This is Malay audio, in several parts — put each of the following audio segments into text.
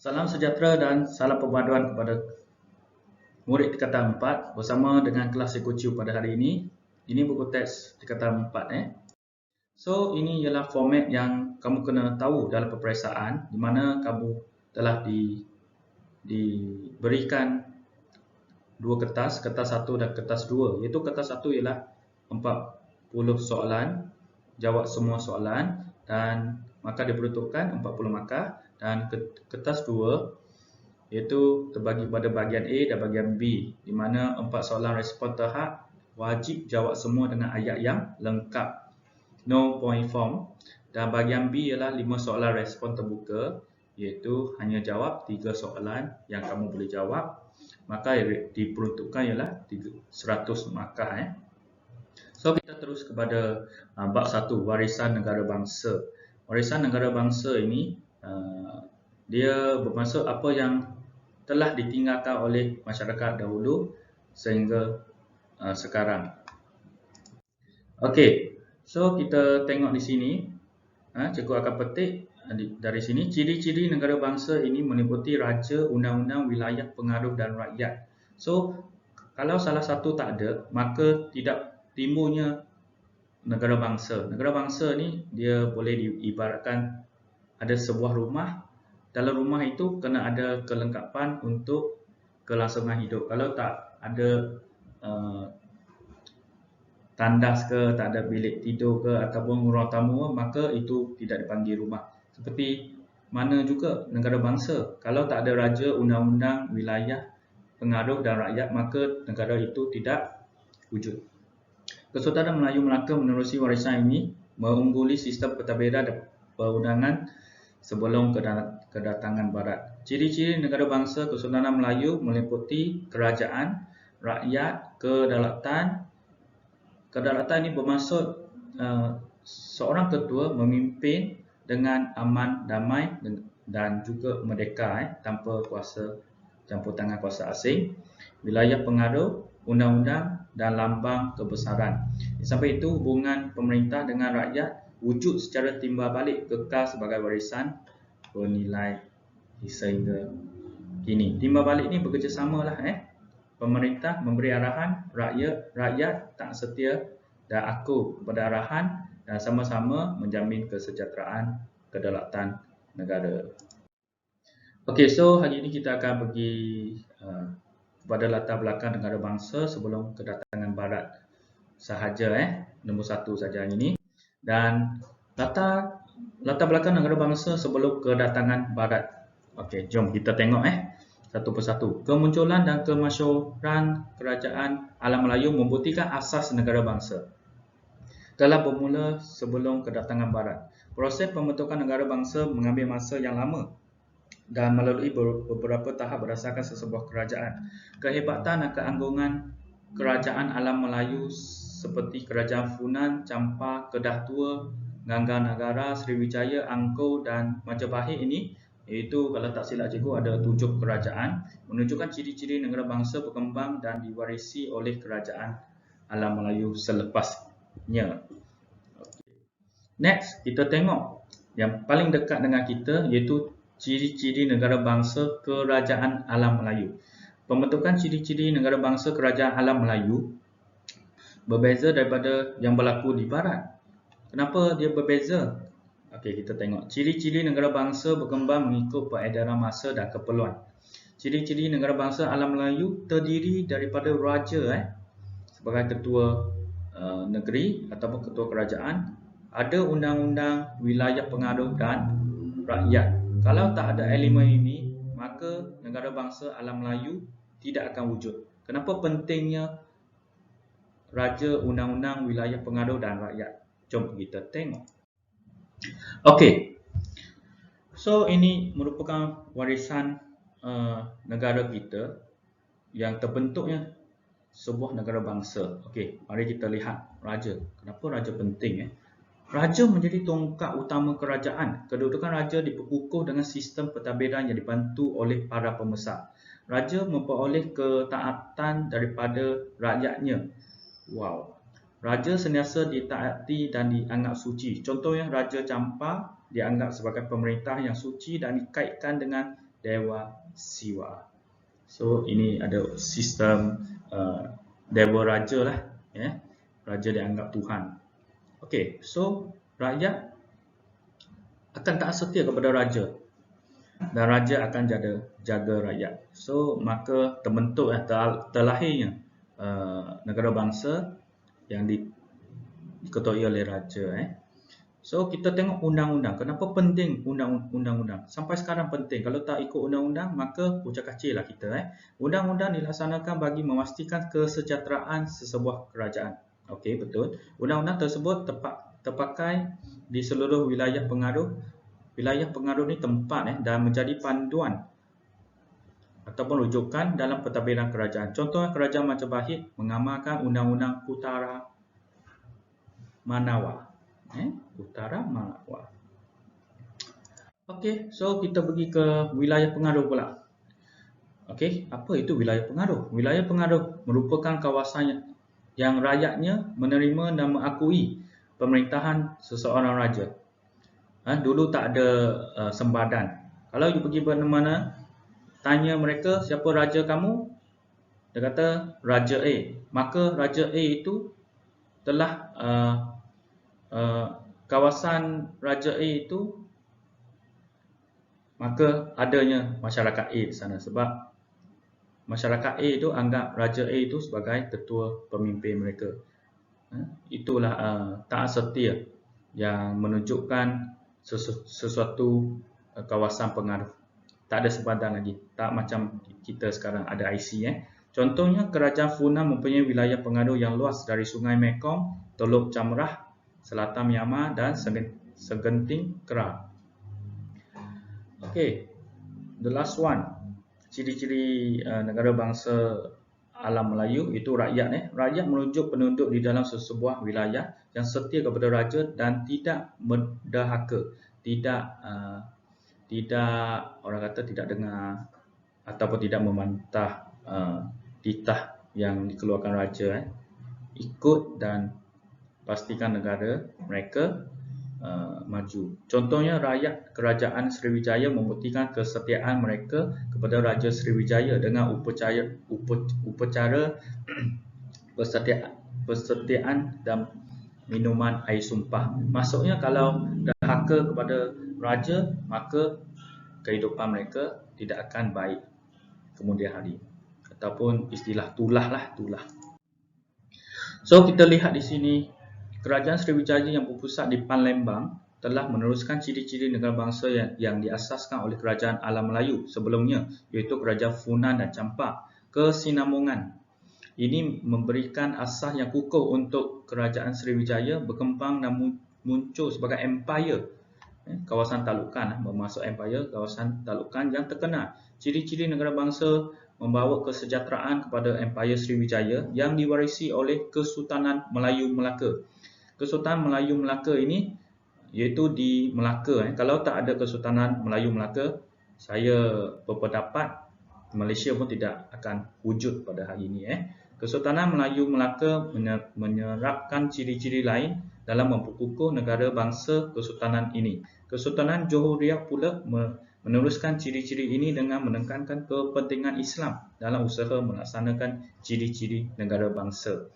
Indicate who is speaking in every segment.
Speaker 1: Salam sejahtera dan salam perpaduan kepada murid tingkatan 4 bersama dengan kelas Ekocu pada hari ini. Ini buku teks tingkatan 4 So, ini ialah format yang kamu kena tahu dalam peperiksaan di mana kamu telah diberikan dua kertas, kertas 1 dan kertas 2. Iaitu kertas 1 ialah 40 soalan, jawab semua soalan dan maka diperuntukkan 40 markah, dan kertas 2 iaitu terbagi pada bahagian A dan bahagian B di mana 4 soalan respon terhad wajib jawab semua dengan ayat yang lengkap, no point form, dan bahagian B ialah 5 soalan respon terbuka iaitu hanya jawab 3 soalan yang kamu boleh jawab, maka diperuntukkan ialah 100 markah. So, kita terus kepada bab 1, warisan negara bangsa. Warisan negara bangsa ini dia bermaksud apa yang telah ditinggalkan oleh masyarakat dahulu sehingga sekarang. Okey, so kita tengok di sini. Cikgu akan petik dari sini. Ciri-ciri negara bangsa ini meliputi raja, undang-undang, wilayah, pengaruh dan rakyat. So, kalau salah satu tak ada, maka tidak timbulnya negara bangsa. Negara bangsa ni dia boleh diibaratkan ada sebuah rumah. Dalam rumah itu kena ada kelengkapan untuk kelangsungan hidup. Kalau tak ada tandas ke, tak ada bilik tidur ke ataupun ruang tamu, maka itu tidak dipanggil rumah. Seperti mana juga negara bangsa, kalau tak ada raja, undang-undang, wilayah, pengaruh dan rakyat, maka negara itu tidak wujud. Kesultanan Melayu Melaka menerusi warisan ini, mengungguli sistem pentadbiran dan perundangan sebelum kedatangan Barat. Ciri-ciri negara bangsa Kesultanan Melayu meliputi kerajaan, rakyat, kedaulatan. Kedaulatan ini bermaksud seorang ketua memimpin dengan aman, damai dan juga merdeka tanpa kuasa campur tangan kuasa asing. Wilayah pengaruh, undang-undang dan lambang kebesaran. Sampai itu hubungan pemerintah dengan rakyat wujud secara timbal balik kekal sebagai warisan bernilai sehingga kini. Timbal balik ni bekerjasamalah pemerintah memberi arahan, rakyat tak setia dan akur kepada arahan dan sama-sama menjamin kesejahteraan kedaulatan negara. Okey, so hari ini kita akan pergi kepada latar belakang negara bangsa sebelum kedatangan Barat sahaja, nombor 1 saja hari ini. Dan latar belakang negara bangsa sebelum kedatangan Barat. Okey, jom kita tengok satu persatu. Kemunculan dan kemasyhuran kerajaan alam Melayu membuktikan asas negara bangsa telah bermula sebelum kedatangan Barat. Proses pembentukan negara bangsa mengambil masa yang lama dan melalui beberapa tahap berdasarkan sesebuah kerajaan. Kehebatan dan keanggungan kerajaan alam Melayu seperti Kerajaan Funan, Champa, Kedah Tua, Gangganagara, Sriwijaya, Angkor dan Majapahit ini, iaitu kalau tak silap cikgu ada 7 kerajaan, menunjukkan ciri-ciri negara bangsa berkembang dan diwarisi oleh kerajaan alam Melayu selepasnya. Next, kita tengok yang paling dekat dengan kita iaitu ciri-ciri negara bangsa kerajaan alam Melayu. Pembentukan ciri-ciri negara bangsa kerajaan alam Melayu berbeza daripada yang berlaku di Barat. Kenapa dia berbeza? Okey, kita tengok. Ciri-ciri negara bangsa berkembang mengikut peredaran masa dan keperluan. Ciri-ciri negara bangsa alam Melayu terdiri daripada raja sebagai ketua negeri ataupun ketua kerajaan, ada undang-undang, wilayah pengaruh dan rakyat. Kalau tak ada elemen ini, maka negara bangsa alam Melayu tidak akan wujud. Kenapa pentingnya raja, undang-undang, wilayah pengaruh dan rakyat? Jom kita tengok. Okey. So, ini merupakan warisan negara kita yang terbentuknya sebuah negara bangsa. Okey, mari kita lihat raja. Kenapa raja penting? Raja menjadi tongkat utama kerajaan. Kedudukan raja diperkukuh dengan sistem pentadbiran yang dibantu oleh para pembesar. Raja memperoleh ketaatan daripada rakyatnya. Wow. Raja sentiasa ditaati dan dianggap suci. Contohnya Raja Champa dianggap sebagai pemerintah yang suci dan dikaitkan dengan Dewa Siwa. So ini ada sistem Dewa Raja lah, Raja dianggap Tuhan. Okey, so rakyat akan taat setia kepada raja dan raja akan jaga rakyat. So maka terbentuk terlahirnya negara bangsa yang diketuai oleh raja. So kita tengok undang-undang. Kenapa penting undang-undang? Sampai sekarang penting. Kalau tak ikut undang-undang maka ucap kacir lah kita. Undang-undang dilaksanakan bagi memastikan kesejahteraan sesebuah kerajaan. Okey, betul. Undang-undang tersebut terpakai di seluruh wilayah pengaruh. Wilayah pengaruh ni tempat dan menjadi panduan ataupun rujukan dalam pentadbiran kerajaan. Contohnya kerajaan Majapahit mengamalkan Undang-Undang Utara Manawa. Utara Manawa. Okey, so kita pergi ke wilayah pengaruh pula. Okey, apa itu wilayah pengaruh? Wilayah pengaruh merupakan kawasan yang rakyatnya menerima dan mengakui pemerintahan seseorang raja. Dulu tak ada sembadan. Kalau you pergi mana-mana, tanya mereka siapa raja kamu, dia kata Raja A. Maka Raja A itu telah kawasan Raja A itu, maka adanya masyarakat A di sana. Sebab masyarakat A itu anggap Raja A itu sebagai ketua pemimpin mereka. Itulah taat setia yang menunjukkan sesuatu kawasan pengaruh. Tak ada sempadan lagi. Tak macam kita sekarang ada IC. Contohnya kerajaan Funan mempunyai wilayah pengaruh yang luas dari Sungai Mekong, Teluk Chamrah, Selatan Myanmar dan Segenting Kera. Okay, the last one. Ciri-ciri negara bangsa alam Melayu itu rakyat. Rakyat merujuk penduduk di dalam sesebuah wilayah yang setia kepada raja dan tidak mendahaka, tidak orang kata tidak dengar ataupun tidak membantah titah yang dikeluarkan raja. Ikut dan pastikan negara mereka maju. Contohnya rakyat kerajaan Sriwijaya membuktikan kesetiaan mereka kepada Raja Sriwijaya dengan upacara persetiaan dan minuman air sumpah. Maksudnya kalau dahaka kepada raja, maka kehidupan mereka tidak akan baik kemudian hari. Ataupun istilah tulah. So kita lihat di sini, kerajaan Sriwijaya yang berpusat di Palembang telah meneruskan ciri-ciri negara bangsa yang diasaskan oleh kerajaan alam Melayu sebelumnya, iaitu kerajaan Funan dan Champa. Kesinambungan ini memberikan asas yang kukuh untuk kerajaan Sriwijaya berkembang dan muncul sebagai empire. Kawasan talukan, bermaksud empire, kawasan talukan yang terkenal. Ciri-ciri negara bangsa membawa kesejahteraan kepada Empire Sriwijaya yang diwarisi oleh Kesultanan Melayu Melaka. Kesultanan Melayu Melaka ini iaitu di Melaka. Kalau tak ada Kesultanan Melayu Melaka, saya berpendapat Malaysia pun tidak akan wujud pada hari ini. Kesultanan Melayu Melaka menyerapkan ciri-ciri lain dalam memperkukuh negara bangsa Kesultanan ini. Kesultanan Johor Riau pula meneruskan ciri-ciri ini dengan menekankan kepentingan Islam dalam usaha melaksanakan ciri-ciri negara bangsa.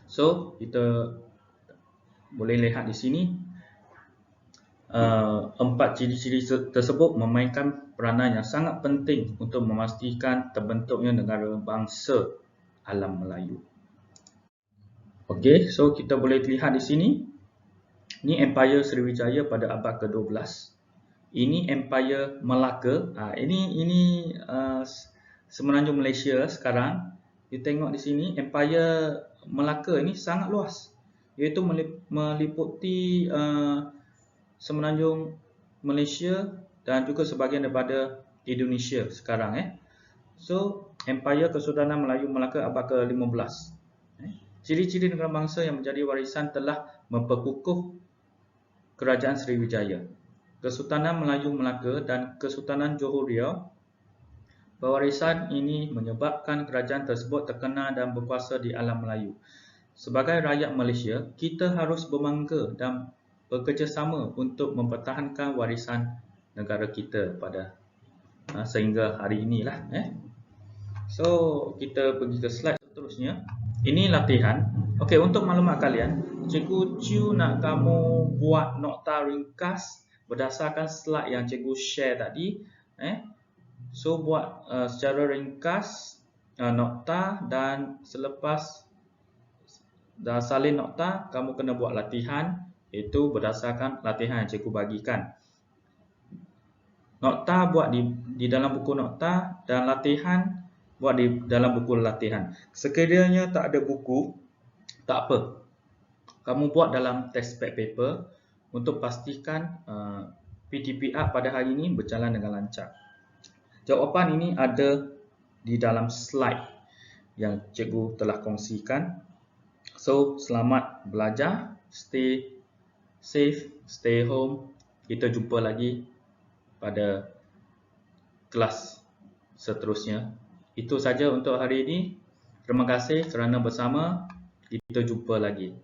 Speaker 1: So, kita boleh lihat di sini, empat ciri-ciri tersebut memainkan peranan yang sangat penting untuk memastikan terbentuknya negara bangsa alam Melayu. Okey, so kita boleh lihat di sini, ini Empire Sriwijaya pada abad ke-12. Ini Empire Melaka. Ini semenanjung Malaysia sekarang. You tengok di sini, Empire Melaka ini sangat luas, iaitu meliputi semenanjung Malaysia dan juga sebahagian daripada Indonesia sekarang. So, Empire Kesultanan Melayu Melaka abad ke-15. Ciri-ciri negara bangsa yang menjadi warisan telah memperkukuh kerajaan Sriwijaya. Kesultanan Melayu Melaka dan Kesultanan Johor Riau. Pewarisan ini menyebabkan kerajaan tersebut terkenal dan berkuasa di alam Melayu. Sebagai rakyat Malaysia, kita harus berbangga dan bekerjasama untuk mempertahankan warisan negara kita pada sehingga hari inilah. So kita pergi ke slide seterusnya. Ini latihan. Okey, untuk maklumat kalian, Cikgu Chu nak kamu buat nokta ringkas berdasarkan slide yang cikgu share tadi. So buat secara ringkas nokta, dan selepas dah salin nokta, kamu kena buat latihan, iaitu berdasarkan latihan yang cikgu bagikan. Nokta buat di dalam buku nokta, dan latihan buat di dalam buku latihan. Sekiranya tak ada buku, tak apa. Kamu buat dalam textpad paper untuk pastikan PTPR pada hari ini berjalan dengan lancar. Jawapan ini ada di dalam slide yang cikgu telah kongsikan. So, selamat belajar, stay safe, stay home. Kita jumpa lagi pada kelas seterusnya. Itu saja untuk hari ini. Terima kasih kerana bersama. Kita jumpa lagi.